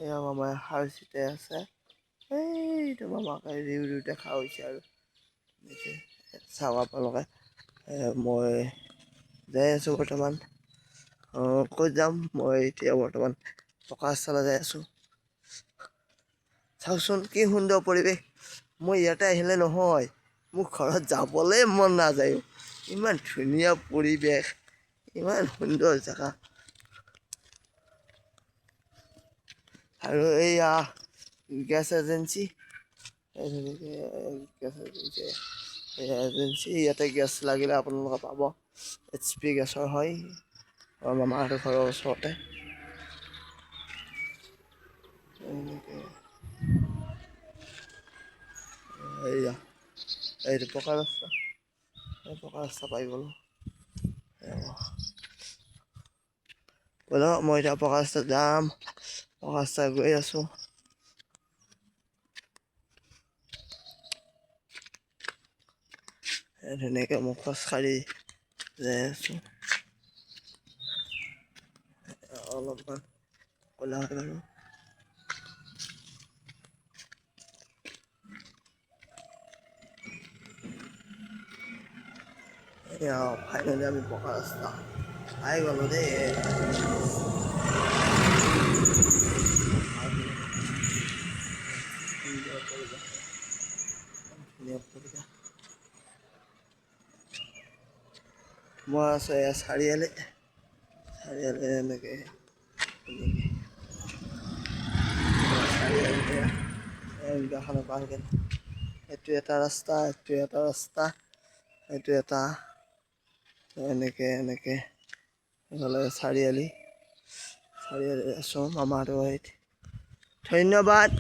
এয়া মামাই সাৰ চিটাই আছে। এইটো মামাকে ৰিউ দেখা হৈছে আৰু চাব আপোনালোকে। মই যাই আছোঁ বৰ্তমান। ক'ত যাম মই এতিয়া বৰ্তমান পকা ৰাস্তালৈ যাই আছোঁ। চাওকচোন কি সুন্দৰ পৰিৱেশ। মই ইয়াতে আহিলে নহয়, মোৰ ঘৰত যাবলৈ মন নাযায়। ইমান ধুনীয়া পৰিৱেশ, ইমান সুন্দৰ জেগা। আৰু এইয়া গেছ এজেঞ্চি, ইয়াতে গেছ লাগিলে আপোনালোকে পাব। HP গেছৰ হয়, মামাহঁতৰ ঘৰৰ ওচৰতে। এইয়া এইটো পকা ৰাস্তা, পকা ৰাস্তা পাই গ'লোঁ। ব'লক মই এতিয়া পকা ৰাস্তাত যাম, পকা ৰাস্তাত গৈ আছোঁ। ধুনীয়াকৈ মই খোজকাঢ়ি যাই আছোঁ। অলপমান ক'লা হয় বাৰু। এয়া ফাইনেলি আমি পকা ৰাস্তা পাই গ'লোঁ দেই। মই আছোঁ এয়া চাৰিআলিত, এনেকৈ গাড়ীখনে পাৰ হৈ। এইটো এটা ৰাস্তা, এইটো এটা ৰাস্তা, এইটো এটা, এনেকৈ এইফালে চাৰিআলি আছোঁ মামাহঁতৰ ঘৰত। ধন্যবাদ।